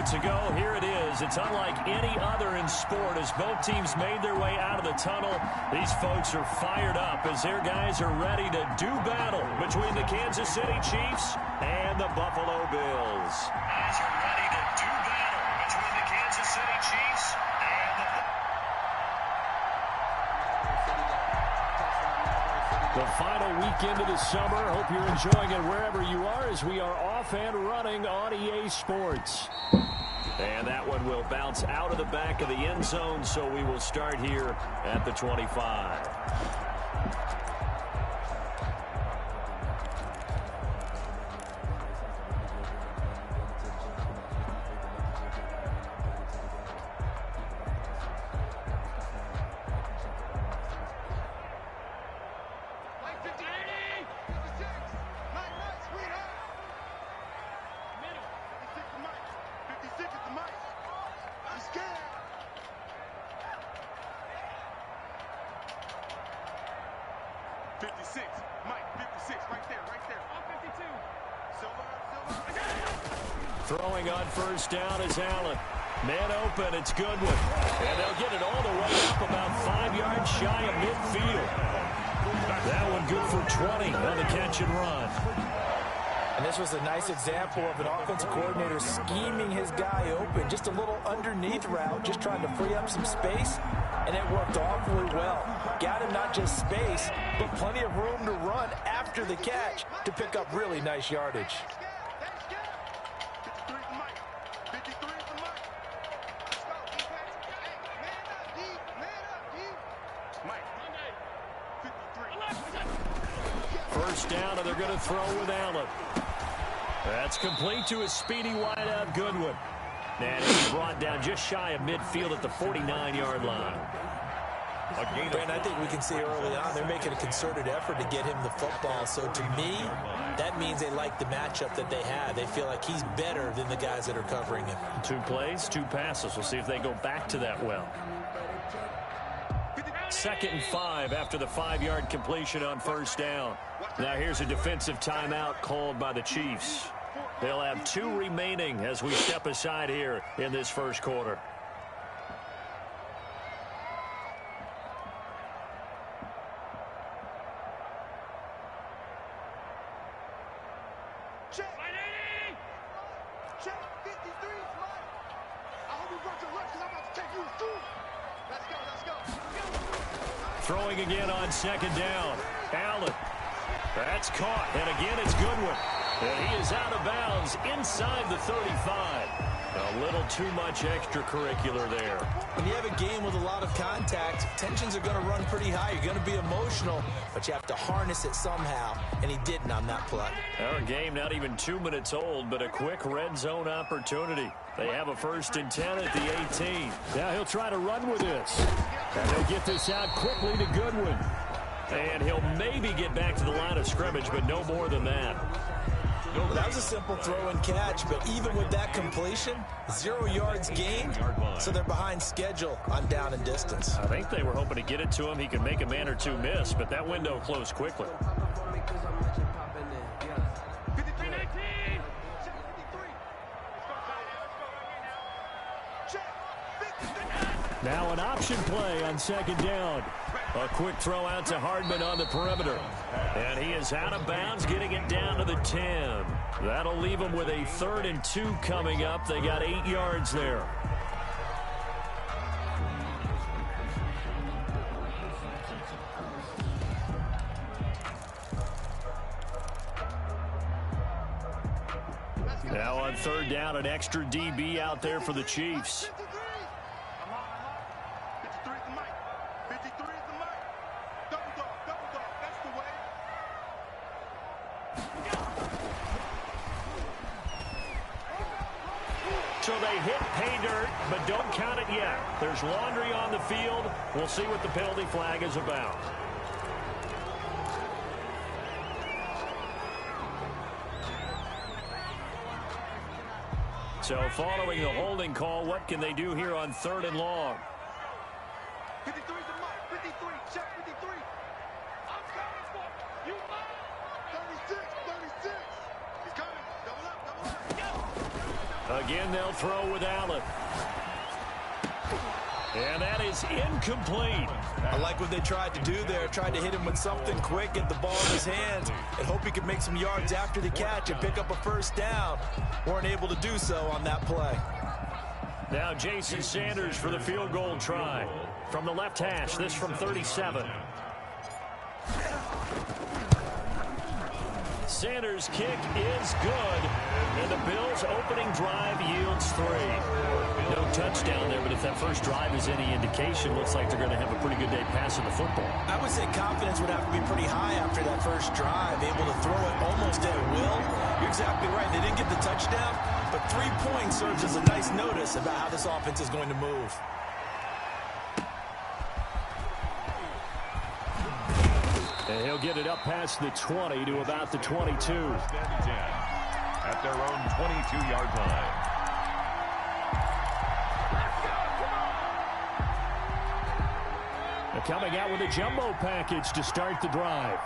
moments ago. Here it is. It's unlike any other in sport as both teams made their way out of the tunnel. These folks are fired up as their guys are ready to do battle between the Kansas City Chiefs and the Buffalo Bills. Guys are ready to do battle between the Kansas City Chiefs and the final weekend of the summer. Hope you're enjoying it wherever you are as we are off and running on EA Sports. And that one will bounce out of the back of the end zone, so we will start here at the 25. Throwing on first down is Allen. Man open, it's Goodwin. And they'll get it all the way up about 5 yards shy of midfield. That one good for 20 on the catch and run. And this was a nice example of an offensive coordinator scheming his guy open. Just a little underneath route, just trying to free up some space. And it worked awfully well. Got him not just space, but plenty of room to run after the catch to pick up really nice yardage. First down, and they're going to throw with Allen. That's complete to his speedy wideout, Goodwin. And he's brought down just shy of midfield at the 49-yard line. Brandon, I think we can see early on they're making a concerted effort to get him the football. So to me, that means they like the matchup that they have. They feel like he's better than the guys that are covering him. 2 plays, 2 passes. We'll see if they go back to that well. 2nd and 5 after the 5-yard completion on first down. Now here's a defensive timeout called by the Chiefs. They'll have 2 remaining as we step aside here in this first quarter. Throwing again on 2nd down. Allen. That's caught. And again, it's Goodwin. And he is out of bounds inside the 35. A little too much extracurricular there. When you have a game with a lot of contact, tensions are going to run pretty high. You're going to be emotional, but you have to harness it somehow, and he didn't on that play. Our game not even 2 minutes old, but a quick red zone opportunity. They have a 1st and 10 at the 18. Now he'll try to run with this. And they'll get this out quickly to Goodwin. And he'll maybe get back to the line of scrimmage, but no more than that. Well, that was a simple throw and catch, but even with that completion, 0 yards gained, so they're behind schedule on down and distance. I think they were hoping to get it to him. He could make a man or 2 miss, but that window closed quickly. Now an option play on 2nd down. A quick throw out to Hardman on the perimeter. And he is out of bounds, getting it down to the 10. That'll leave him with a 3rd and 2 coming up. They got 8 yards there. Now on 3rd down, an extra DB out there for the Chiefs. So they hit pay dirt, but don't count it yet. There's laundry on the field. We'll see what the penalty flag is about. So following the holding call, what can they do here on 3rd and long? 53 to Mike. 53. Check 53. I'm coming for you. 36. 36. He's coming. Double up. Double up. Go. Again, they'll throw with Allen. And that is incomplete. I like what they tried to do there. Tried to hit him with something quick, get the ball in his hands, and hope he could make some yards after the catch and pick up a first down. Weren't able to do so on that play. Now Jason Sanders for the field goal try. From the left hash, this from 37. Sanders' kick is good, and the Bills' opening drive yields 3. No touchdown there, but if that first drive is any indication, looks like they're going to have a pretty good day passing the football. I would say confidence would have to be pretty high after that first drive, able to throw it almost at will. You're exactly right. They didn't get the touchdown, but 3 points serves as a nice notice about how this offense is going to move. And he'll get it up past the 20 to about the 22. At their own 22-yard line. They're coming out with a jumbo package to start the drive.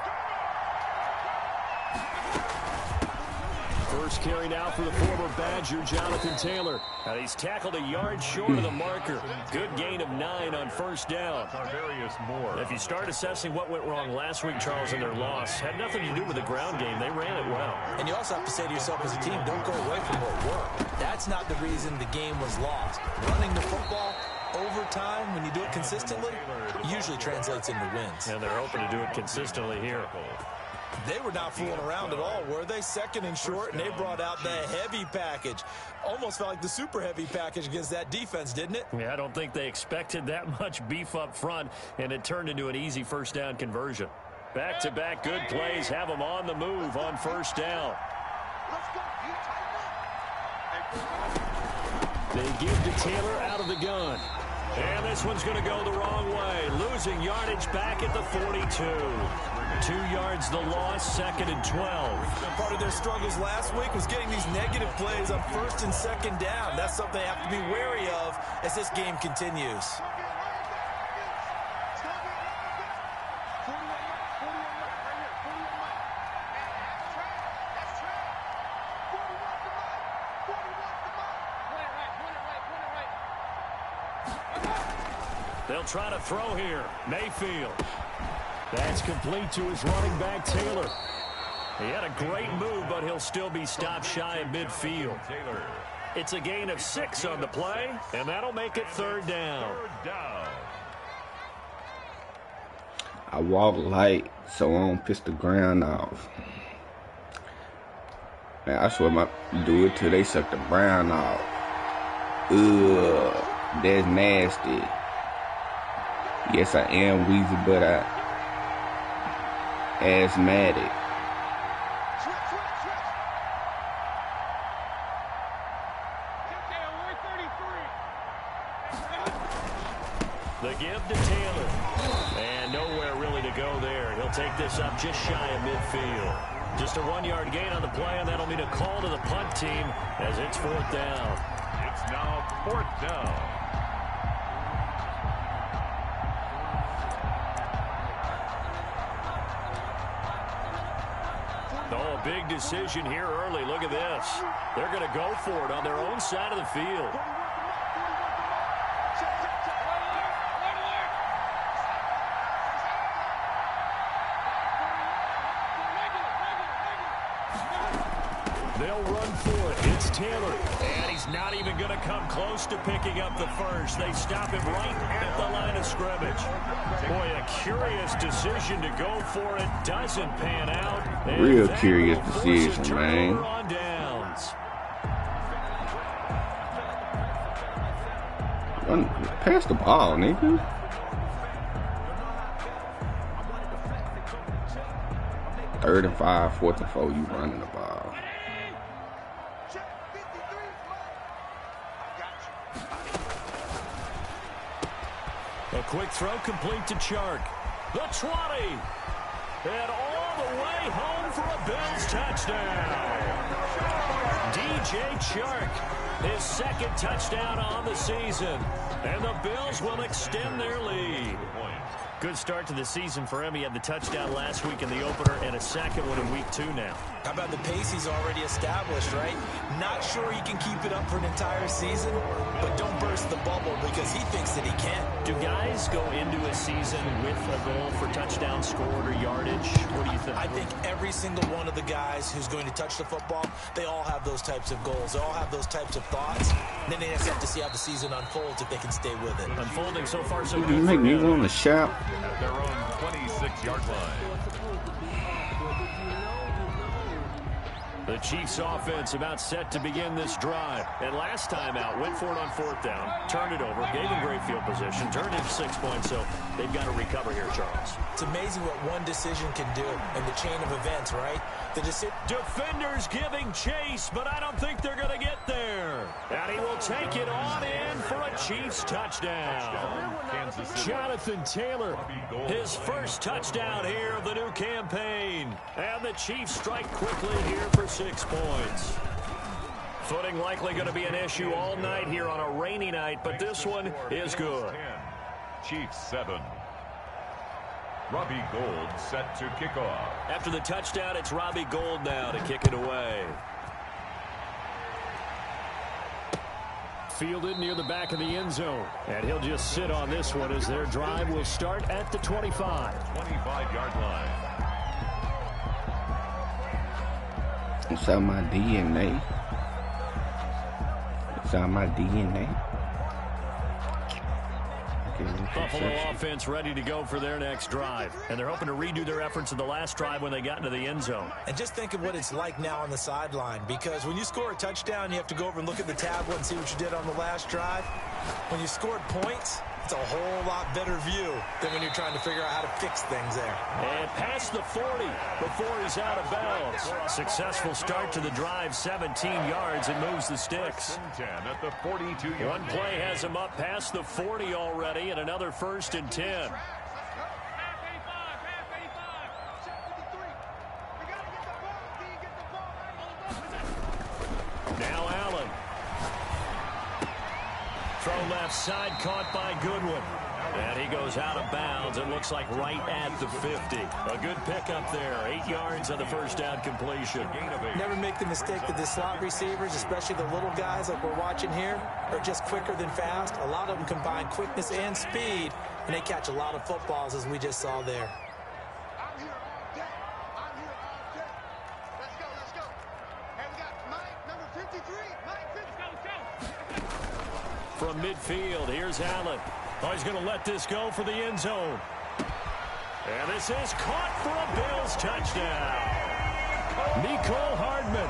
First carry now for the former Badger, Jonathan Taylor. And he's tackled a yard short of the marker. Good gain of 9 on first down. If you start assessing what went wrong last week, Charles, in their loss, had nothing to do with the ground game. They ran it well. And you also have to say to yourself as a team, don't go away from what worked. That's not the reason the game was lost. Running the football over time, when you do it consistently, usually translates into wins. And they're hoping to do it consistently here. They were not fooling around at all, were they? Second and short, and they brought out the heavy package. Almost felt like the super heavy package against that defense, didn't it? Yeah, I don't think they expected that much beef up front, and it turned into an easy first down conversion. Back-to-back good plays have them on the move on first down. They give to Taylor out of the gun. And this one's going to go the wrong way. Losing yardage back at the 42. 2 yards the loss, 2nd and 12. Part of their struggles last week was getting these negative plays on first and second down. That's something they have to be wary of as this game continues. They'll try to throw here. Mayfield. That's complete to his running back, Taylor. He had a great move, but he'll still be stopped shy of midfield. It's a gain of 6 on the play, and that'll make it 3rd down. I walk light so I don't piss the ground off. Man, I swear my do it till they suck the brown off. Ugh, that's nasty. Yes, I am wheezy, but I asthmatic. The give to Taylor. And nowhere really to go there. He'll take this up just shy of midfield. Just a 1-yard gain on the play, and that'll mean a call to the punt team as it's 4th down. It's now 4th down. Oh, big decision here early. Look at this. They're going to go for it on their own side of the field. They'll run for it. It's Taylor. And he's not even going to come close to picking up the first. They stop him right at the line of scrimmage. Boy, a curious decision to go for it. Doesn't pan out. And real curious decision, man. On downs. Pass the ball, nigga. Third and 5, 4th and 4, you running the ball. A quick throw complete to Chark. The 20. And all the way home for a Bills touchdown. DJ Chark, his 2nd touchdown on the season. And the Bills will extend their lead. Good start to the season for him. He had the touchdown last week in the opener and a 2nd one in week 2 now. How about the pace he's already established, right? Not sure he can keep it up for an entire season, but don't burst the bubble because he thinks that he can. Do guys go into a season with a goal for touchdown scored or yardage? What do you think? I think every single one of the guys who's going to touch the football, they all have those types of goals. They all have those types of thoughts. And then they just have to see how the season unfolds if they can stay with it. Unfolding so far so good. You make me want to shout. At their own 26-yard line. The Chiefs offense about set to begin this drive. And last time out, went for it on 4th down, turned it over, gave them great field position, turned it 6 points, so they've got to recover here, Charles. It's amazing what one decision can do in the chain of events, right? Defenders giving chase, but I don't think they're going to get there. And he will take it on in for a Chiefs touchdown. Jonathan Taylor, his first touchdown here of the new campaign. And the Chiefs strike quickly here for 6 points. Footing likely going to be an issue all night here on a rainy night, but this one is good. Chiefs 7. Robbie Gould set to kick off. After the touchdown, it's Robbie Gould now to kick it away. Fielded near the back of the end zone. And he'll just sit on this one as their drive will start at the 25. 25-yard line. It's on my DNA. It's on my DNA. Buffalo offense ready to go for their next drive. And they're hoping to redo their efforts in the last drive when they got into the end zone. And just think of what it's like now on the sideline, because when you score a touchdown, you have to go over and look at the tablet and see what you did on the last drive. When you scored points, it's a whole lot better view than when you're trying to figure out how to fix things there. And past the 40 before he's out of bounds. Successful start to the drive, 17 yards, and moves the sticks. 10 at the 42-yard One play has him up past the 40 already, and another 1st and 10. Now Allen. Throw left side, caught by Goodwin. And he goes out of bounds. It looks like right at the 50. A good pickup there. 8 yards on the first down completion. Never make the mistake that the slot receivers, especially the little guys like we're watching here, are just quicker than fast. A lot of them combine quickness and speed, and they catch a lot of footballs, as we just saw there. I'm here all day. I'm here all day. Let's go, let's go. And we got Mike, number 53. Mike, let's go. From midfield, here's Allen. Oh, he's going to let this go for the end zone. And this is caught for a Bills touchdown. Nicole Hardman,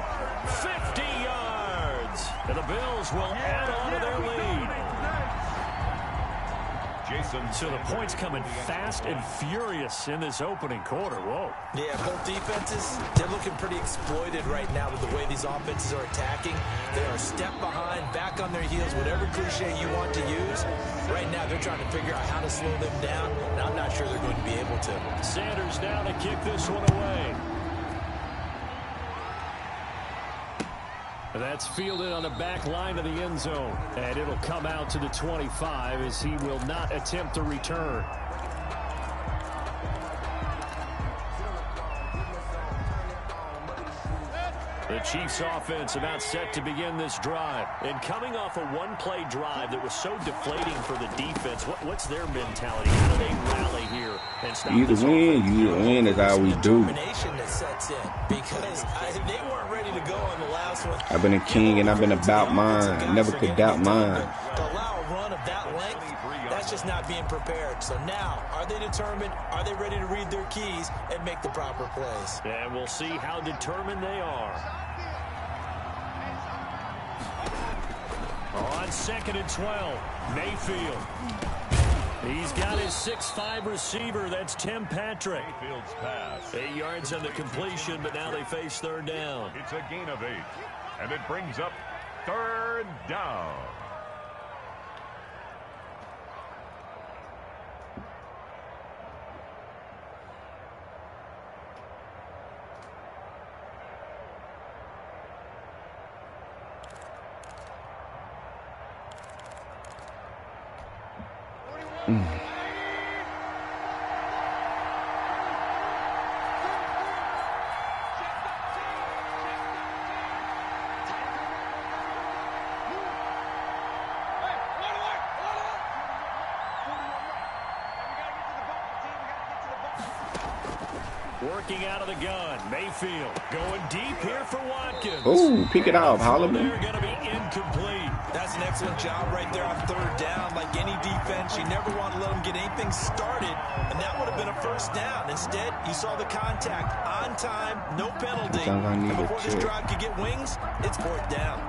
50 yards. And the Bills will add on to their lead. So the points coming fast and furious in this opening quarter. Whoa. Yeah, both defenses, they're looking pretty exploited right now with the way these offenses are attacking. They are a step behind, back on their heels, whatever cliche you want to use. Right now, they're trying to figure out how to slow them down, and I'm not sure they're going to be able to. Sanders now to kick this one away. That's fielded on the back line of the end zone. And it'll come out to the 25 as he will not attempt a return. The Chiefs offense about set to begin this drive. And coming off a one-play drive that was so deflating for the defense, what's their mentality? How do they rally here and stop Either win is all we do. Determination that sets in, because they weren't ready to go on the last one. I've been a king and I've been about mine. Never could doubt mine. To allow a run of that length, that's just not being prepared. So now, are they determined? Are they ready to read their keys and make the proper plays? And we'll see how determined they are. On 2nd and 12, Mayfield. He's got his 6'5 receiver. That's Tim Patrick. Mayfield's pass. 8 yards on the completion, but now they face 3rd down. It's a gain of 8, and it brings up 3rd down. Working out of the gun. Mayfield going deep here for Watkins. Oh, pick it off, They're Holliman. going to be incomplete. That's an excellent job right there on third down. Like any defense, you never want to let them get anything started, and that would have been a first down. Instead, you saw the contact on time, no penalty. And before this drive could get wings, it's fourth down.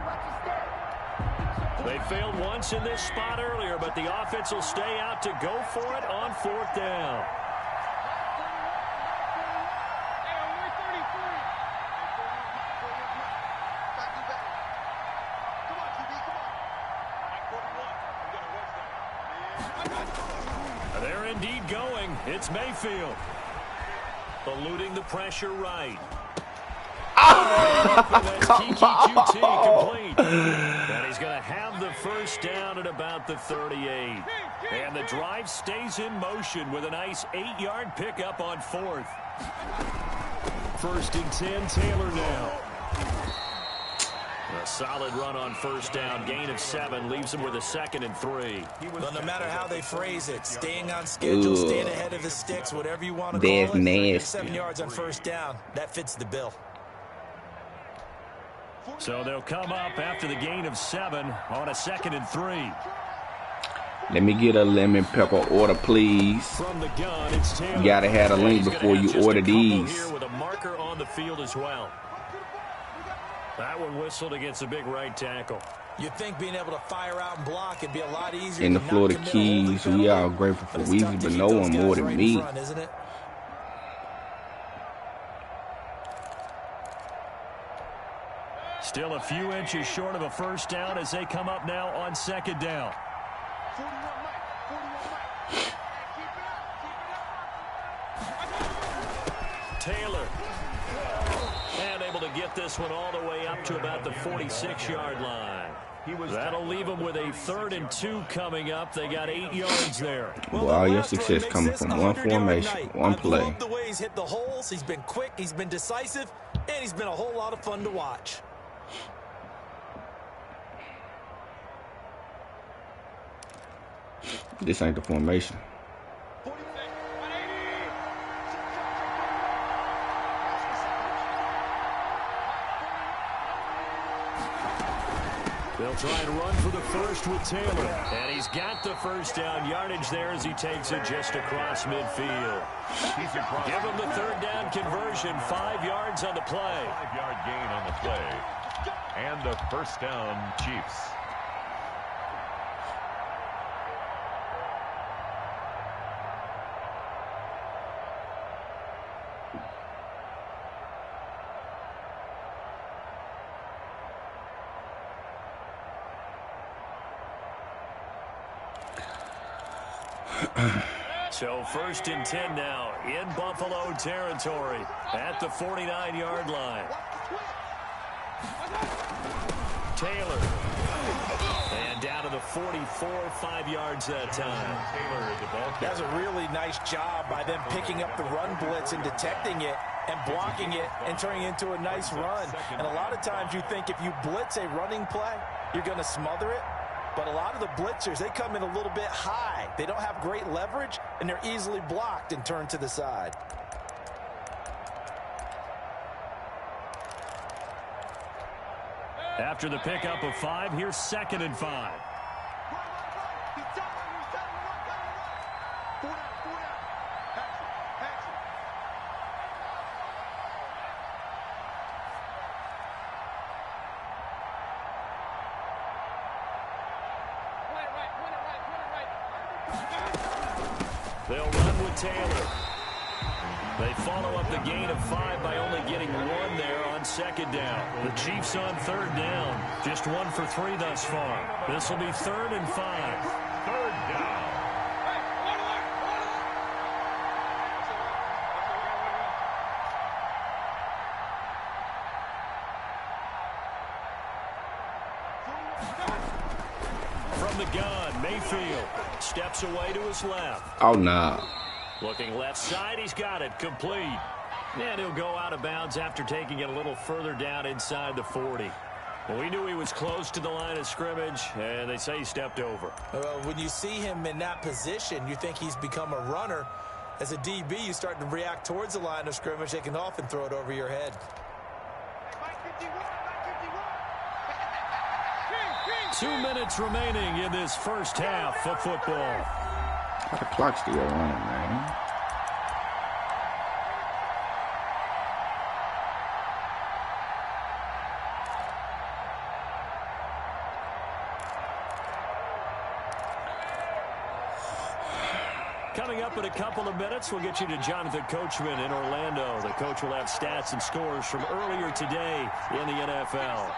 They failed once in this spot earlier, but the offense will stay out to go for it on fourth down. They're indeed going. It's Mayfield. Eluding the pressure right. Come on. And he's going to have the first down at about the 38. And the drive stays in motion with a nice 8-yard pickup on fourth. First and 10, Taylor now. A solid run on first down. Gain of 7 leaves him with a 2nd and 3. Well, no matter how they phrase it, staying on schedule, staying ahead of the sticks, whatever you want to call it. Nasty. 7 yards on first down. That fits the bill. So they'll come up after the gain of 7 on a 2nd and 3. Let me get a lemon pepper order, please. From the gun, it's Taylor. You gotta have a link before you order these. Here with a marker on the field as well. That one whistled against a big right tackle. You'd think being able to fire out and block would be a lot easier. In the Florida Keys, we are grateful for Weezy, but no one more than me. Isn't it? Still a few inches short of a first down as they come up now on second down. 41 Mike. Taylor. And able to get this one all the way up to about the 46-yard line. That'll leave them with a 3rd and 2 coming up. They got 8 yards there. Well, all your success coming from one formation, one play. I love the way he's hit the holes. He's been quick, he's been decisive, and he's been a whole lot of fun to watch. This ain't the formation. They'll try and run for the first with Taylor. And he's got the first down yardage there as he takes it just across midfield. Give him the 3rd down conversion. 5 yards on the play. 5-yard gain on the play. And the first down, Chiefs. So 1st and 10 now in Buffalo territory at the 49-yard line. Taylor. And down to the 44, 5 yards that time. That's a really nice job by them picking up the run blitz and detecting it and blocking it and turning it into a nice run. And a lot of times you think if you blitz a running play, you're going to smother it. But a lot of the blitzers, they come in a little bit high. They don't have great leverage, and they're easily blocked and turned to the side. After the pickup of 5, here's 2nd and 5. They'll run with Taylor. They follow up the gain of 5 by only getting 1 there on 2nd down. The Chiefs on 3rd down. Just 1 for 3 thus far. This will be 3rd and 5. 3rd down. From the gun, Mayfield steps away to his left. Oh, nah. Looking left side, he's got it complete. And he'll go out of bounds after taking it a little further down inside the 40. Well, we knew he was close to the line of scrimmage, and they say he stepped over. When you see him in that position, you think he's become a runner. As a DB, you start to react towards the line of scrimmage, they can often throw it over your head. 2 minutes remaining in this first half of football. The clock's still running, man. Coming up in a couple of minutes, we'll get you to Jonathan Coachman in Orlando. The coach will have stats and scores from earlier today in the NFL.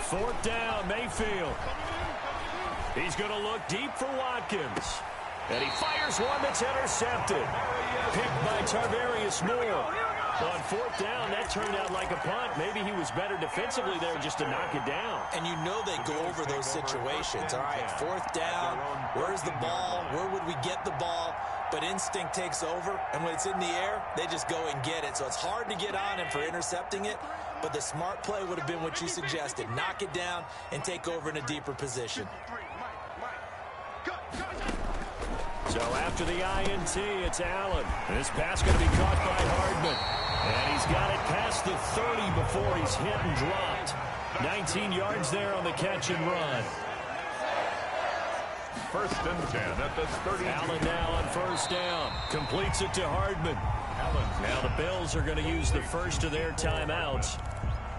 Fourth down, Mayfield. He's going to look deep for Watkins. And he fires one that's intercepted. Picked by Tarvarius Moore. On fourth down, that turned out like a punt. Maybe he was better defensively there just to knock it down. And you know they go over those situations. All right, fourth down, where's the ball? Where would we get the ball? But instinct takes over, and when it's in the air, they just go and get it. So it's hard to get on him for intercepting it, but the smart play would have been what you suggested. Knock it down and take over in a deeper position. So after the INT, it's Allen. This pass going to be caught by Hardman. And he's got it past the 30 before he's hit and dropped. 19 yards there on the catch and run. First and 10 at the 30. Allen now on first down. Completes it to Hardman. Now the Bills are going to use the first of their timeouts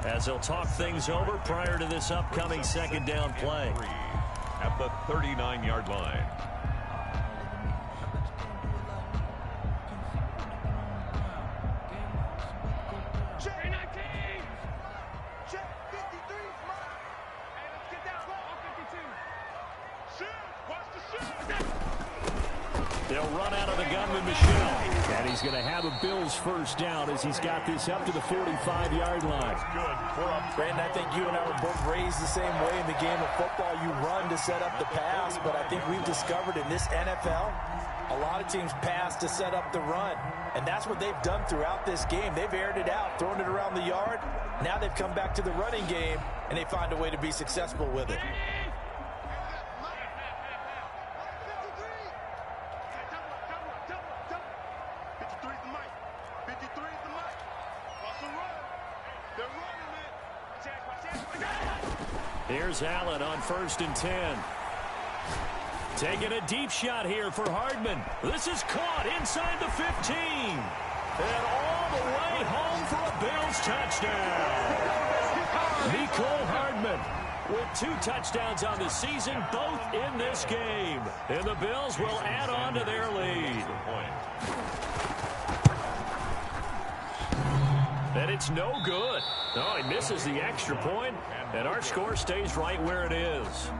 as they'll talk things over prior to this upcoming second down play. At the 39-yard line. They'll run out of the gun with Michelle. And he's going to have a Bills first down as he's got this up to the 45-yard line. Brandon, I think you and I were both raised the same way in the game of football. You run to set up the pass, but I think we've discovered in this NFL, a lot of teams pass to set up the run. And that's what they've done throughout this game. They've aired it out, thrown it around the yard. Now they've come back to the running game, and they find a way to be successful with it. Here's Allen on first and 10. Taking a deep shot here for Hardman. This is caught inside the 15. And all the way home for a Bills touchdown. Mecole Hardman with 2 touchdowns on the season, both in this game. And the Bills will add on to their lead. And it's no good. Oh, he misses the extra point, and our score stays right where it is.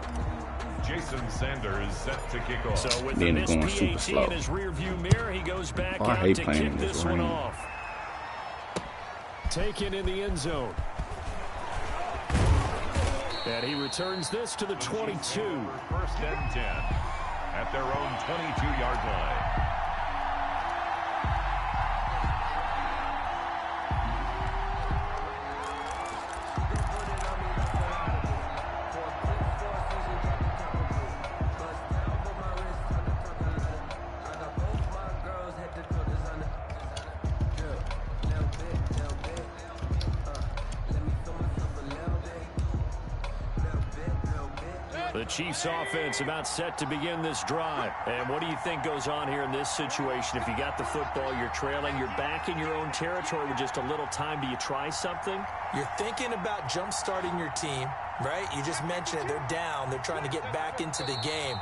Jason Sanders set to kick off. So with the missed PAT in his rearview mirror, he goes back out to kick this one off. Taken in the end zone. And he returns this to the 22. First and 10 at their own 22-yard line. The Chiefs offense about set to begin this drive. And what do you think goes on here in this situation? If you got the football, you're trailing, you're back in your own territory with just a little time. Do you try something? You're thinking about jump-starting your team, right? You just mentioned it. They're down. They're trying to get back into the game.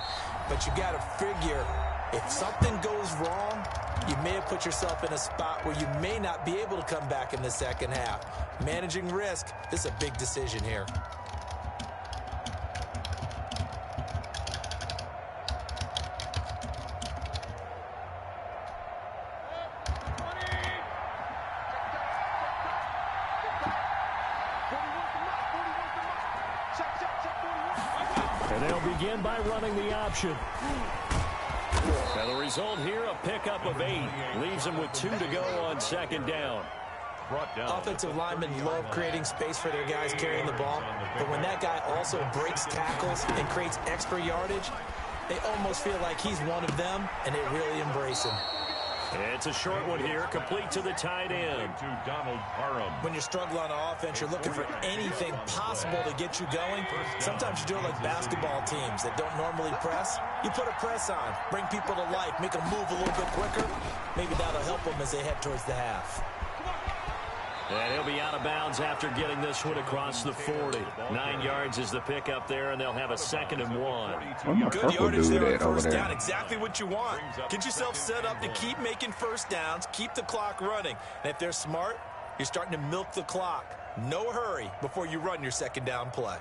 But you got to figure, if something goes wrong, you may have put yourself in a spot where you may not be able to come back in the second half. Managing risk, this is a big decision here. And they'll begin by running the option. Now the result here, a pickup of 8. Leaves them with 2 to go on second down. brought down. Offensive linemen love creating space for their guys carrying the ball, but when that guy also breaks tackles and creates extra yardage, they almost feel like he's one of them, and they really embrace him. It's a short one here, complete to the tight end. To Donald Parham. When you're struggling on offense, you're looking for anything possible to get you going. Sometimes you do it like basketball teams that don't normally press. You put a press on, bring people to life, make them move a little bit quicker. Maybe that'll help them as they head towards the half. And he'll be out of bounds after getting this one across the 40. 9 yards is the pickup there, and they'll have a 2nd and 1. Good yardage there on first down. Exactly what you want. Get yourself set up to keep making first downs, keep the clock running. And if they're smart, you're starting to milk the clock. No hurry before you run your 2nd down play.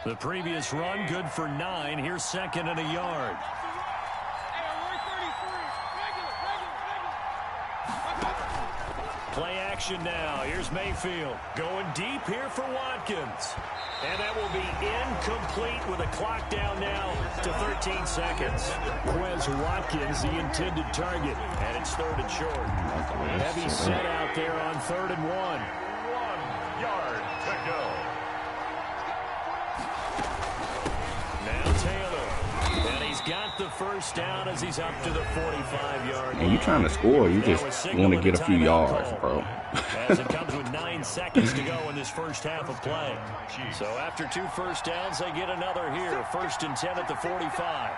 The previous run, good for 9. Here's 2nd and a yard. Play action now. Here's Mayfield. Going deep here for Watkins. And that will be incomplete with a clock down now to 13 seconds. Quez Watkins, the intended target. And it's 3rd and short. Heavy set out there on 3rd and 1. 1 yard to go. Got the first down as he's up to the 45-yard line. And you trying to score, you just want to get a few yards, bro. As it comes with 9 seconds to go in this first half of play. So after 2 first downs, they get another here. 1st and 10 at the 45.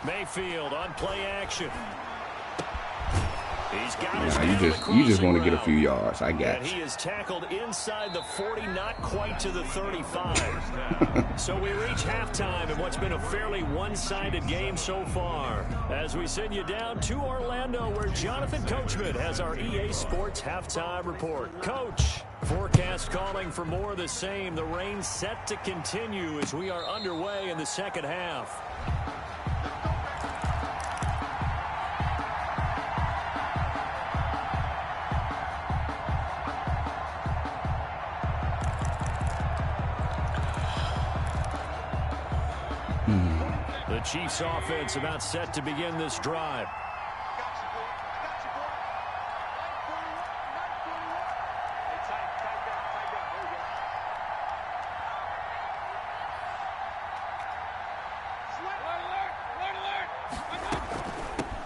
Mayfield on play action. He's got his you just want to get a few yards. I got you. He is tackled inside the 40, not quite to the 35. So we reach halftime in what's been a fairly one-sided game so far. As we send you down to Orlando, where Jonathan Coachman has our EA Sports halftime report. Coach, forecast calling for more of the same. The rain set to continue as we are underway in the second half. The Chiefs offense about set to begin this drive.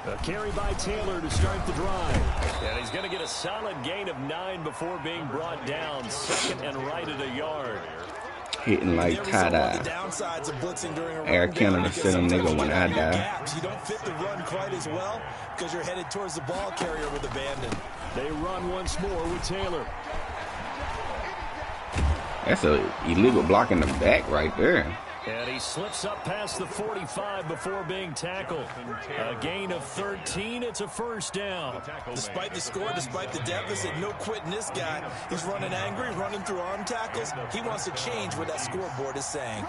A carry by Taylor to start the drive. And he's going to get a solid gain of 9 before being brought down. 2nd and right at a yard. Hitting like tie-dye. Air Canada said them nigga when I die. You don't fit the run quite as well because you're headed towards the ball carrier with abandon. They run once more with Taylor. That's a illegal block in the back right there. And he slips up past the 45 before being tackled. A gain of 13. It's a first down. Despite the score, despite the deficit, no quitting this guy. He's running angry, running through arm tackles. He wants to change what that scoreboard is saying.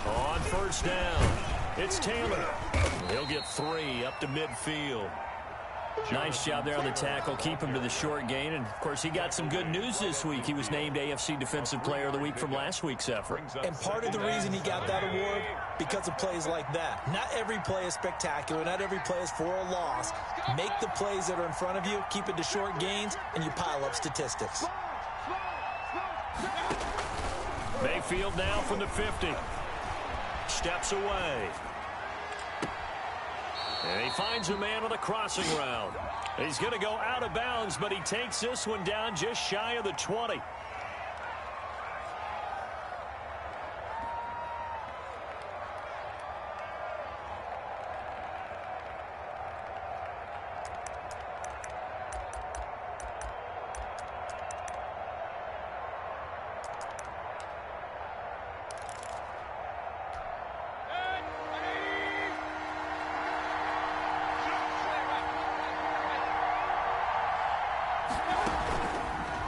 On first down, it's Taylor. He'll get 3 up to midfield. Nice job there on the tackle. Keep him to the short gain. And, of course, he got some good news this week. He was named AFC Defensive Player of the Week from last week's effort. And part of the reason he got that award, because of plays like that. Not every play is spectacular. Not every play is for a loss. Make the plays that are in front of you, keep it to short gains, and you pile up statistics. Mayfield now from the 50. Steps away. And he finds a man on the crossing route. He's going to go out of bounds, but he takes this one down just shy of the 20.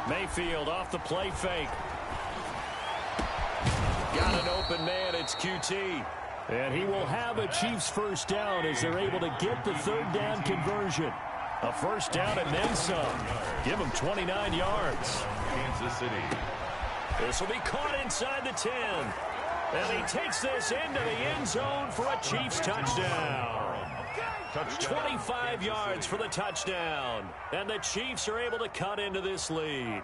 Mayfield off the play fake. Got an open man. It's QT. And he will have a Chiefs first down as they're able to get the 3rd down conversion. A first down and then some. Give him 29 yards. Kansas City. This will be caught inside the 10. And he takes this into the end zone for a Chiefs touchdown. 25 yards for the touchdown. And the Chiefs are able to cut into this lead.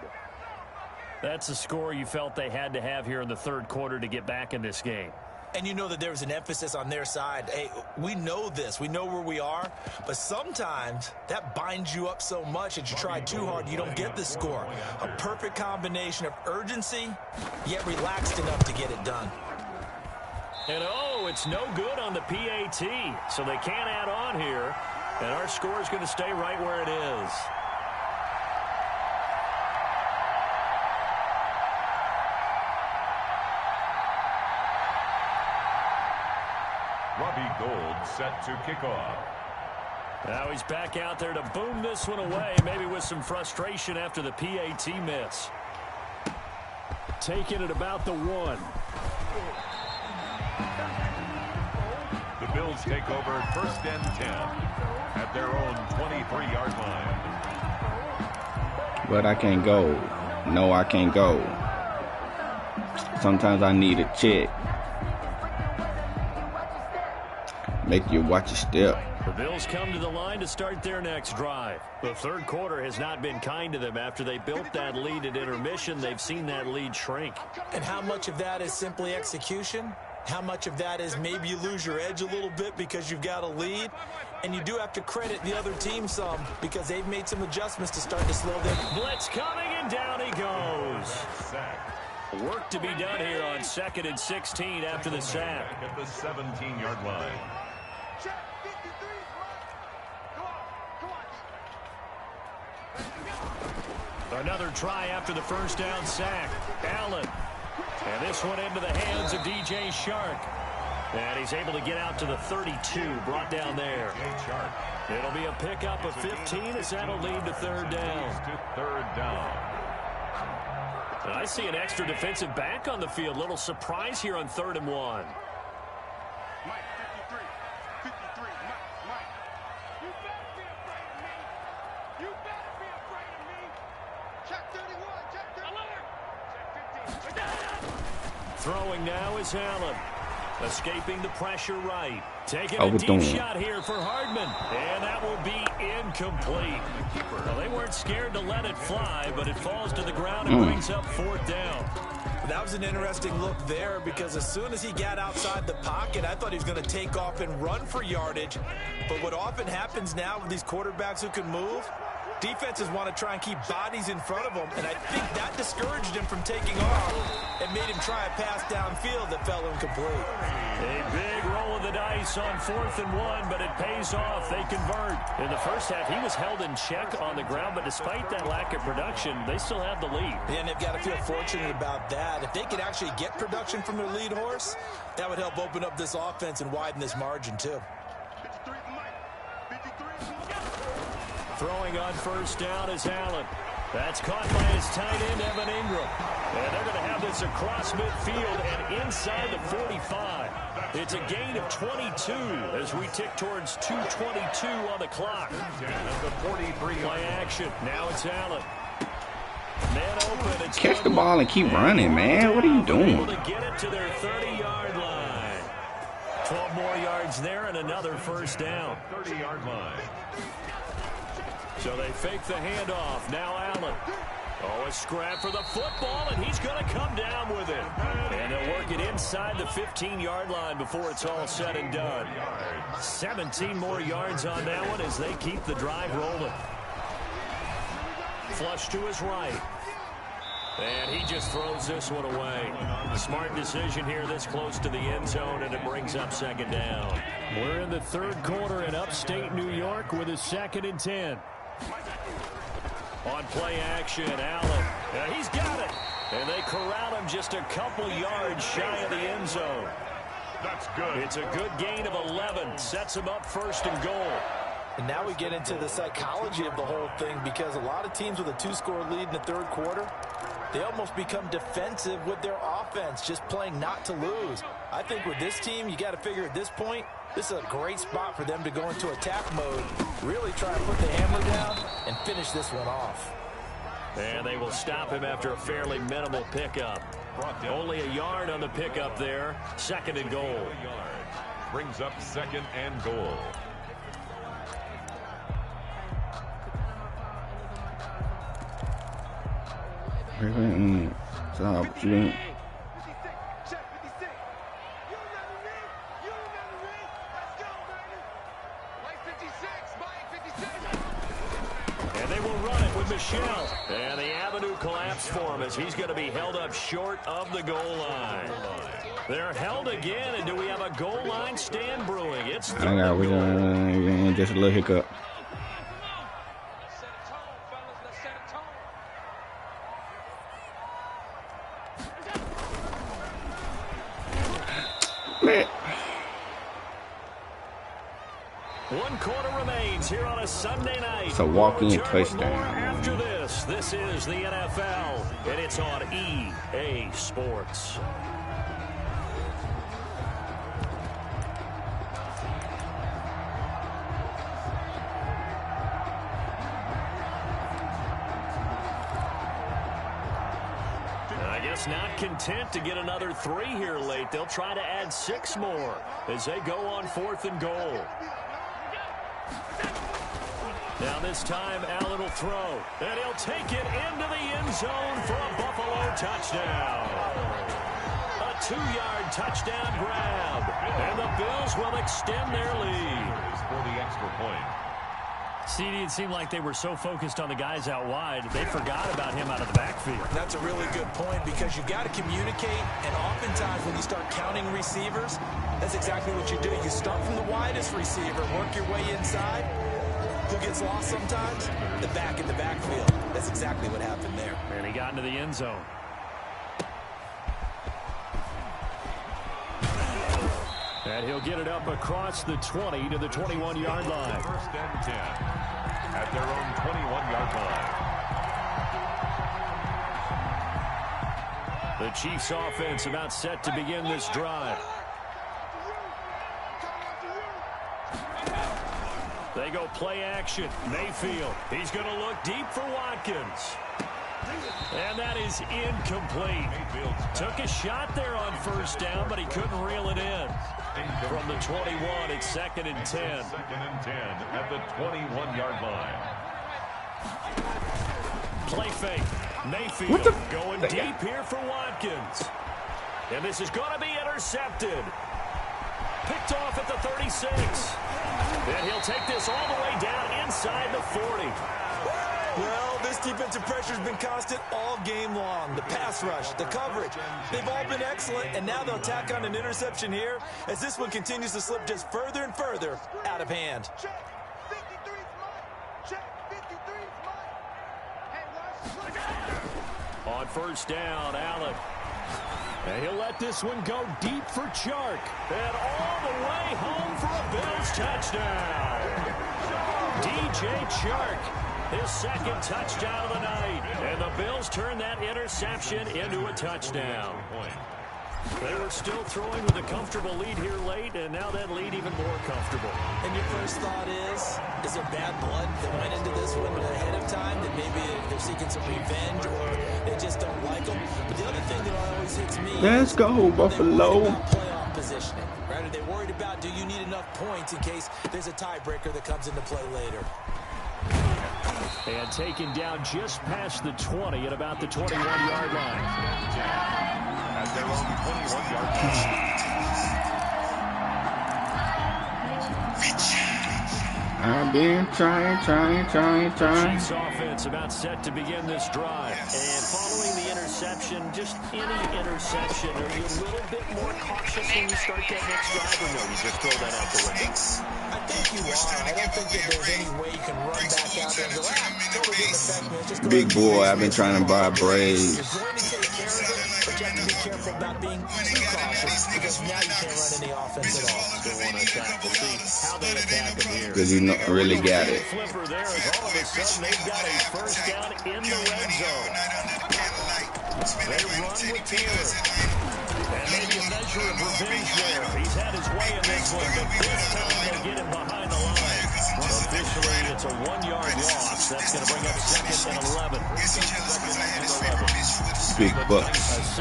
That's the score you felt they had to have here in the third quarter to get back in this game. And you know that there was an emphasis on their side. Hey, we know this. We know where we are. But sometimes that binds you up so much that you try too hard, you don't get the score. A perfect combination of urgency, yet relaxed enough to get it done. And it's no good on the PAT. So they can't add on here. And our score is going to stay right where it is. Robbie Gould set to kick off. Now he's back out there to boom this one away, maybe with some frustration after the PAT miss. Taking it about the 1. The Bills take over first and 10 at their own 23-yard line. But I can't go. No, I can't go. Sometimes I need a check. Make you watch your step. The Bills come to the line to start their next drive. The third quarter has not been kind to them. After they built that lead at intermission, they've seen that lead shrink. And how much of that is simply execution? How much of that is maybe you lose your edge a little bit because you've got a lead? And you do have to credit the other team some because they've made some adjustments to start to slow them. Blitz coming, and down he goes. Work to be done here on 2nd and 16 after the sack. At the 17-yard line. Another try after the first down sack. Allen. And this one into the hands of DJ Shark. And he's able to get out to the 32, brought down there. It'll be a pickup of 15 as that'll lead to third down. And I see an extra defensive back on the field. Little surprise here on 3rd and 1. Throwing now is Allen. Escaping the pressure right. Taking a deep shot here for Hardman. And that will be incomplete. Well, they weren't scared to let it fly, but it falls to the ground and brings up 4th down. That was an interesting look there because as soon as he got outside the pocket, I thought he was going to take off and run for yardage. But what often happens now with these quarterbacks who can move, defenses want to try and keep bodies in front of them, and I think that discouraged him from taking off and made him try a pass downfield that fell incomplete. A big roll of the dice on 4th and 1, but it pays off. They convert. In the first half, he was held in check on the ground, but despite that lack of production, they still have the lead. And they've got to feel fortunate about that. If they could actually get production from their lead horse, that would help open up this offense and widen this margin too. Throwing on first down is Allen. That's caught by his tight end, Evan Ingram. And they're going to have this across midfield and inside the 45. It's a gain of 22 as we tick towards 2:22 on the clock. Play action. Now it's Allen. Man open. It's catch the ball and keep running, man. What are you doing? Able to get it to their 30-yard line. 12 more yards there and another first down. 30-yard line. So they fake the handoff. Now Allen. Oh, a scrap for the football, and he's going to come down with it. And they'll work it inside the 15-yard line before it's all said and done. 17 more yards on that one as they keep the drive rolling. Flush to his right. And he just throws this one away. Smart decision here this close to the end zone, and it brings up 2nd down. We're in the third quarter in upstate New York with a 2nd and 10. On play action, Allen. He's got it. And they corral him just a couple yards shy of the end zone. That's good. It's a good gain of 11. Sets him up 1st and goal. And now we get into the psychology of the whole thing because a lot of teams with a 2-score lead in the third quarter, they almost become defensive with their offense, just playing not to lose. I think with this team, you got to figure at this point, this is a great spot for them to go into attack mode Really try to put the hammer down and finish this one off. And they will stop him after a fairly minimal pickup. Only a yard on the pickup there. 2nd and goal. Brings up 2nd and goal. And they will run it with Michelle. And the avenue collapsed for him as he's going to be held up short of the goal line. They're held again, and do we have a goal line stand brewing? It's I got just a little hiccup. Man. 1 quarter remains here on a Sunday night. It's a walk-in Touchdown. touchdown. After this is the NFL, and it's on EA Sports. I guess not content to get another 3 here late. They'll try to add 6 more as they go on 4th and goal. Now this time, Allen will throw, and he'll take it into the end zone for a Buffalo touchdown. A 2-yard touchdown grab, and the Bills will extend their lead. For the extra point. CD, it seemed like they were so focused on the guys out wide, they forgot about him out of the backfield. That's a really good point because you've got to communicate, and oftentimes when you start counting receivers, that's exactly what you do. You start from the widest receiver, work your way inside. Who gets lost sometimes? The back in the backfield. That's exactly what happened there. And he got into the end zone. And he'll get it up across the 20 to the 21-yard line. 1st and 10 at their own 21-yard line. The Chiefs offense about set to begin this drive. They go play action. Mayfield. He's going to look deep for Watkins. And that is incomplete. Took a shot there on 1st down, but he couldn't reel it in. From the 21, it's 2nd and 10. 2nd and 10 at the 21-yard line. Play fake. Mayfield going deep here for Watkins. And this is going to be intercepted. Picked off at the 36. And he'll take this all the way down inside the 40. Well, this defensive pressure has been constant all game long. The pass rush, the coverage, they've all been excellent, and now they'll tack on an interception here as this one continues to slip just further and further out of hand. On 1st down, Allen. And he'll let this one go deep for Chark. And all the way home for a Bills touchdown. DJ Chark, his 2nd touchdown of the night. And the Bills turn that interception into a touchdown. They were still throwing with a comfortable lead here late, and now that lead even more comfortable. And your first thought is there bad blood that went into this one ahead of time, that maybe they're seeking some revenge or they just don't like them? But the other thing that always hits me Let's go, Buffalo. Playoff positioning, right? Are they worried about, do you need enough points in case there's a tiebreaker that comes into play later? And taken down just past the 20 at about the 21-yard line. At their own 21-yard line. I've been trying. Chiefs offense about set to begin this drive. And following the interception, just any interception, are you a little bit more cautious when you start that next drive, or no, you just throw that out the window? I think you are. I don't think that there's any way you can run back out there and go, totally didn't affect me. Just go Big boy, I've been trying to buy braids. You're going to take care of it, but you have to be careful about being too cautious because now you can't run any offense at all. Still want to attack. We'll see how they attack them here. Because you really got it. Flipper there as all of a sudden they've got a 1st down in the red zone. They run with Taylor. And maybe a measure of revenge there. He's had his way in this one, but this time they get him behind the line. The officially it's a 1-yard loss. That's going to bring up 2nd and 11. Big bucks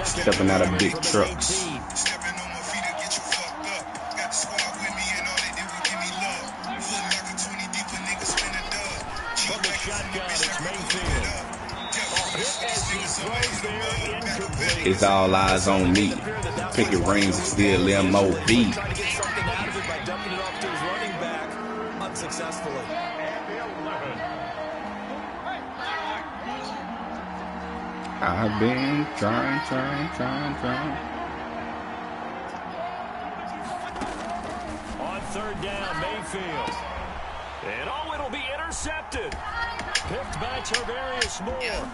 stepping out of big trucks. From the shotgun, it's Mayfield. It's all eyes on me. Picket rings still M.O.B. Trying to get something out of it by dumping it off to his running back unsuccessfully. I've been trying. On 3rd down, Mayfield. And it'll be intercepted. Picked by Tarvarius Moore.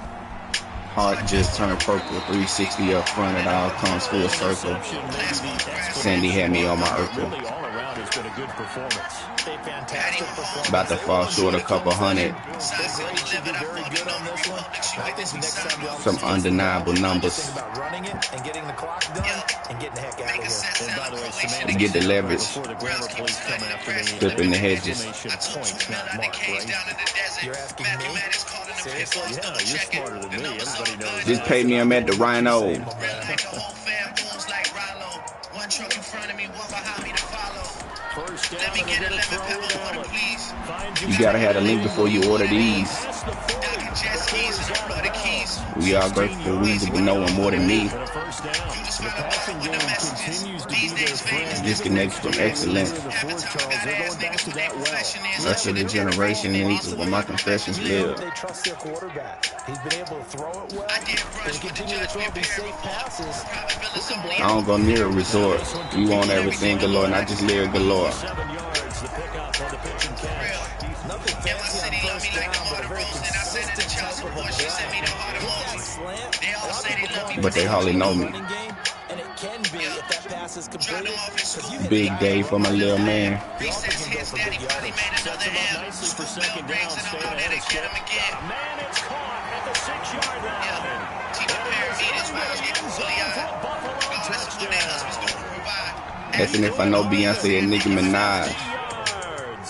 Heart just turned purple, 360 up front, it all comes full circle. Sandy had me on my Urkel. Really all around has been a good performance. A fantastic performance. About to fall short a couple hundred. Some undeniable numbers. About running it and getting the clock done and getting the heck out of here. And by the way, Samantha, To get the leverage. before the grammar police come after me, Flipping the hedges. points, not marked, right? You're asking me? Seriously? Yeah, you're smarter than me. Everybody knows Just that. pay me, I'm at the Rhino. First down, and they're going to throw it Allen. Finds You gotta have a link before you order these. past the 40. We all grateful reason to know him more than me. And a first down. The passing game continues to be their friend. Disconnected from excellence. The Ford Charles, they're going back to that well. Rest of the generation needs where my confessions live. They trust their quarterback. He's been able to throw it well and continue to throw these safe passes. I don't go near a resort. You want everything galore, not just lyric galore. 7 yards, the pickup on the pitch and catch. Nothing fancy on first down, but a very consistent type of a drive. Slant. But they hardly know me. Running game, and it can be if that pass is completed. 'Cause you hit Big the day for my little man. You also can go for big yardage. Sets him up nicely for 2nd down, staying ahead of Skip. Man, it's caught at the 6-yard line. And Asking if I know Beyonce and Nicki Minaj.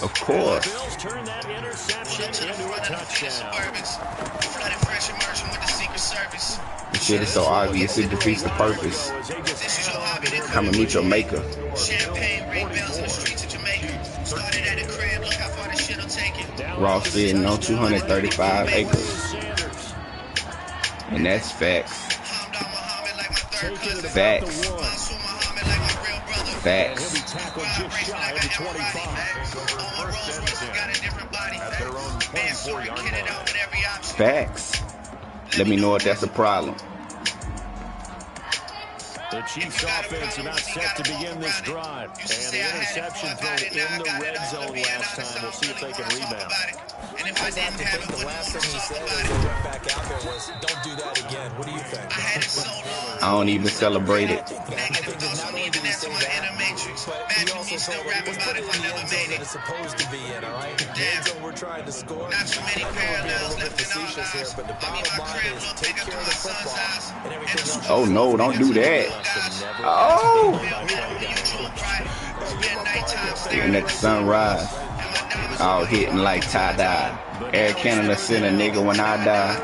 Of course. Bills turn that interception into a touchdown. The shit is so obvious it defeats the purpose. Come and meet your maker. Raw sitting on 235 acres. And that's facts. Facts. Facts. Tackled just shy of the 25. At their own 24-yard line. Facts. Let me know if that's a problem. The Chiefs offense are not set to begin this drive. And the interception thrown in the red zone last time. We'll see if they can rebound. I have to think the last thing he said as they went back out there was, don't do that again. What do you think? I don't even celebrate it. I think that not only did he say that, but he also told them, let's put it in the end zone that it's supposed to be in, all right? The end zone we're trying to score. I know we're being a little bit facetious here, but the bottom line is take care of the football and everything else. Oh no, don't do that. Oh! And at the sunrise, all hitting like tie-dye. Air Canada send a nigga when I die.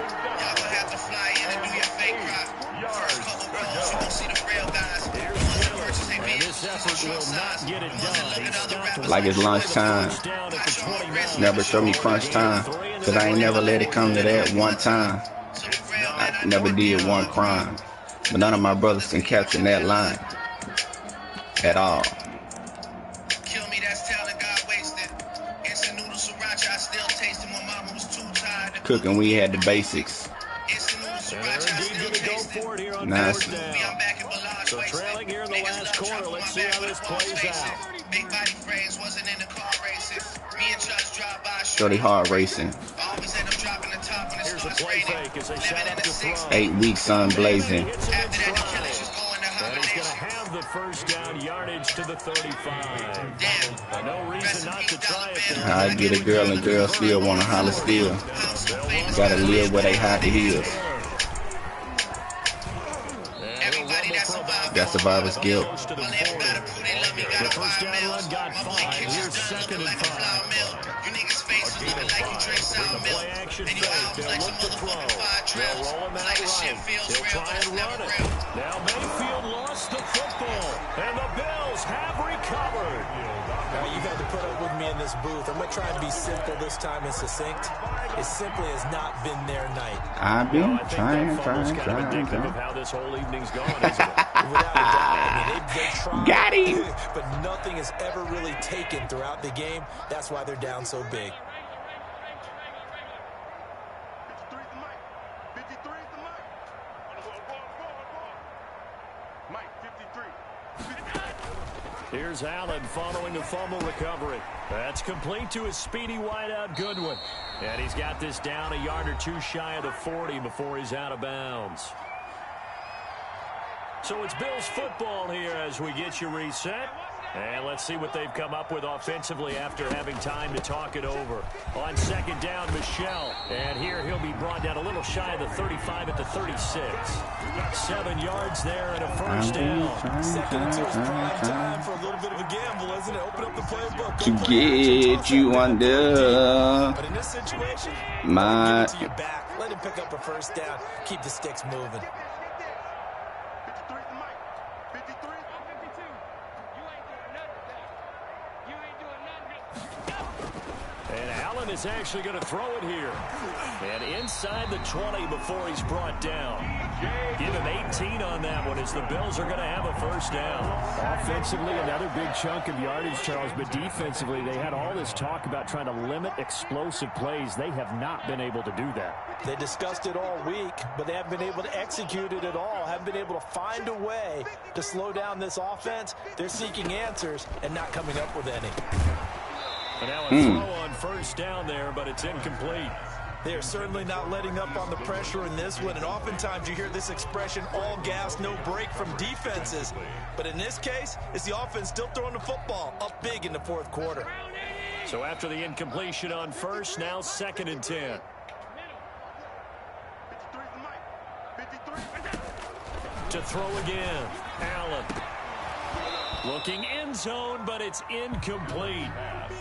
Like it's lunchtime. Never show me crunch time, cause I ain't never let it come to that one time. I never did one crime, but none of my brothers can capture that line at all. Cooking, we had the basics. Nice. So trailing here in the last quarter, let's see how this plays out. Shorty hard racing. Here's a play fake as they set up to throw. 8 weeks sun blazing. And he's going to have the first down yardage to the 35. No reason not to try it there. I get a girl and girls still wanna holler still. Gotta live where they hide the heels. Got survivor's guilt. The first down run got 5. Here's 2nd and 5. The play action fake. They'll look to throw. They'll roll him out right. They'll try and run it. Now Mayfield lost the football. And the Bills have recovered. Now, you've had to put up with me in this booth. I'm going to try and be simple this time and succinct. It simply has not been their night. I've been trying. Of how this whole evening's gone, isn't it? Without a doubt. I mean, they tried. Got him. But nothing is ever really taken throughout the game. That's why they're down so big. 53 is the mic. 53 is the mic. Mike, 53. Here's Allen following a fumble recovery. That's complete to his speedy wideout Goodwin. And he's got this down a yard or two shy of the 40 before he's out of bounds. So it's Bills football here as we get you reset. And let's see what they've come up with offensively after having time to talk it over. On second down, Michelle. And here he'll be brought down a little shy of the 35 at the 36. 7 yards there and a first down. Second and 2 is prime time for a little bit of a gamble, isn't it? Open up the playbook. To get you under But in this situation, my... give it to your back. Let him pick up a first down. Keep the sticks moving. 53 is the mic. 53. And Allen is actually going to throw it here. And inside the 20 before he's brought down. Give him 18 on that one as the Bills are going to have a first down. Offensively, another big chunk of yardage, Charles, but defensively, they had all this talk about trying to limit explosive plays. They have not been able to do that. They discussed it all week, but they haven't been able to execute it at all. Haven't been able to find a way to slow down this offense. They're seeking answers and not coming up with any. And now a throw on first down there, but it's incomplete. They are certainly not letting up on the pressure in this one, and oftentimes you hear this expression, all gas, no break from defenses. But in this case, it's the offense still throwing the football up big in the fourth quarter. So after the incompletion on first, now second and 10. 53 is the mic. 53. To throw again, Allen. Looking end zone, but it's incomplete.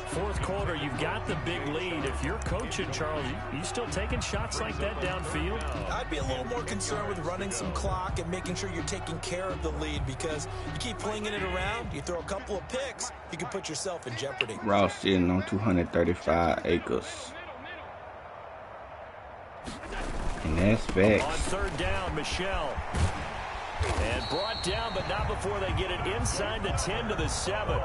Fourth quarter, you've got the big lead. If you're coaching, Charles, you still taking shots like that downfield? I'd be a little more concerned with running some clock and making sure you're taking care of the lead, because you keep flinging it around, you throw a couple of picks, you can put yourself in jeopardy. Ross sitting on 235 acres. And that's facts. On third down, Michelle. And brought down, but not before they get it inside the 10 to the 7.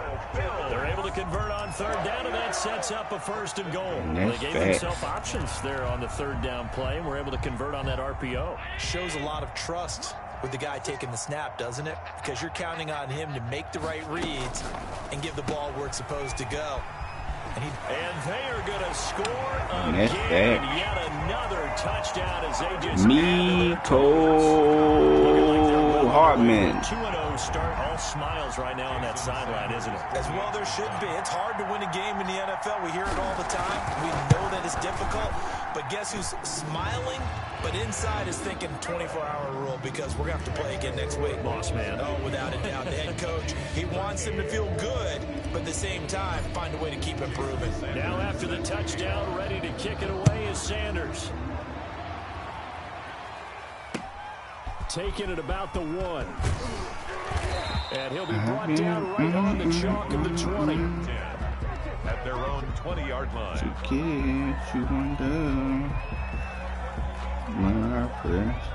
They're able to convert on third down, and that sets up a first and goal. They gave themselves options there on the third down play, and were able to convert on that RPO. Shows a lot of trust with the guy taking the snap, doesn't it? Because you're counting on him to make the right reads and give the ball where it's supposed to go. And they are going to score again. Yet another touchdown as they just Hartman. 2-0 start. All smiles right now on that sideline, isn't it? As well there should be. It's hard to win a game in the NFL. We hear it all the time. We know that it's difficult. But guess who's smiling? But inside is thinking 24-hour rule, because we're going to have to play again next week. Boss man. Oh, without a doubt. The head coach, he wants him to feel good, but at the same time, find a way to keep improving. Now after the touchdown, ready to kick it away is Sanders. Taking it about the 1. And he'll be brought down right on the chalk of the 20. At their own 20-yard line. To get you under my press.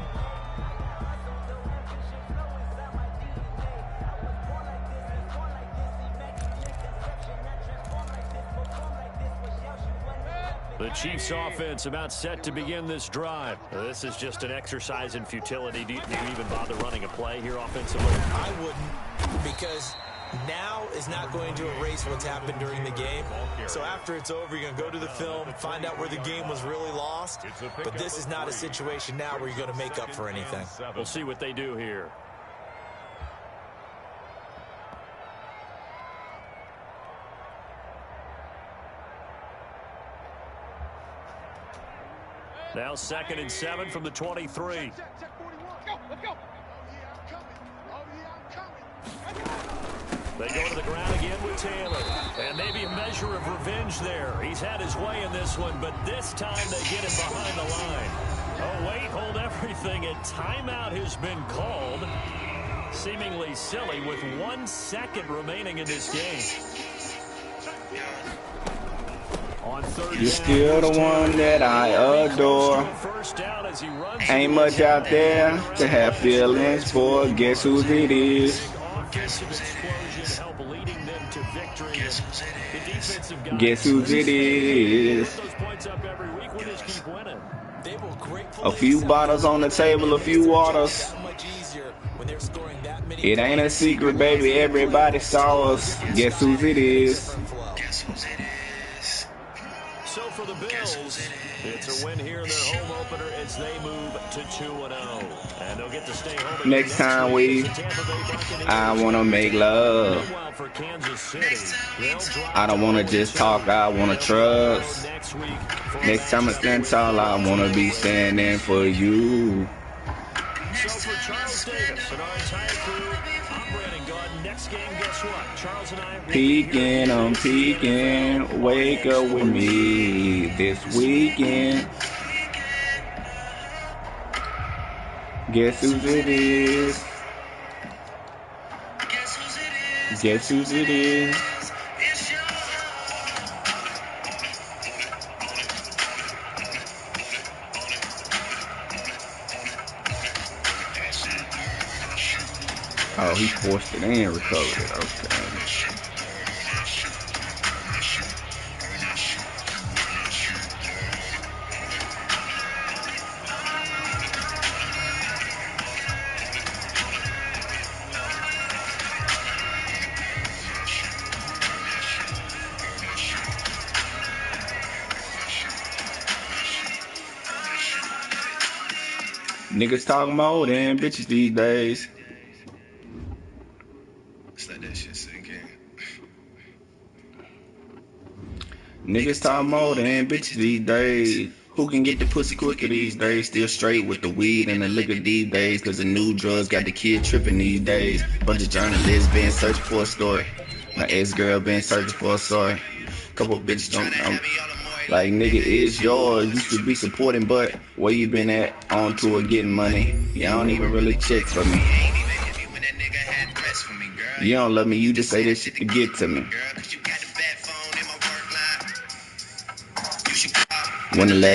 The Chiefs offense about set to begin this drive. This is just an exercise in futility. Do you even bother running a play here offensively? I wouldn't, because now is not going to erase what's happened during the game. So after it's over, you're going to go to the film, find out where the game was really lost. But this is not a situation now where you're going to make up for anything. We'll see what they do here. Now second and 7 from the 23. Check 41. Let's go. Oh, yeah, I'm coming. Oh, yeah, I'm coming. They go to the ground again with Taylor. And maybe a measure of revenge there. He's had his way in this one, but this time they get him behind the line. Oh, wait, hold everything. A timeout has been called. Seemingly silly with 1 second remaining in this game. You're still the one that I adore. Ain't much out there to have feelings for. Guess who it is? Guess who it is? A few bottles on the table, a few waters. It ain't a secret, baby. Everybody saw us. Guess who it is? So for the Bills, it's a win here in their home opener as they move to 2-0. And they'll get to stay home. Next time I want to make love. I don't want to just talk, I want to trust. Next time I stand tall, I want to be standing for you. So for Charles Davis and our entire crew, I'm Brandon Gaudin. Next game, guess what? Charles and I... Peeking, I'm peeking. Wake up with me this weekend. Guess who it is? Guess who it is? Oh, he forced it and recovered it. Okay. Niggas talking more than bitches these days. Let's let that shit sink in. Niggas talking more than bitches these days. Who can get the pussy quicker these days? Still straight with the weed and the liquor these days. Cause the new drugs got the kid tripping these days. Bunch of journalists been searching for a story. My ex-girl been searching for a story. Couple bitches don't know. Like, nigga, it's yours. You should be supporting, but where you been at? On tour getting money. You don't even really check for me. You don't love me, you just say this shit to get to me. When the last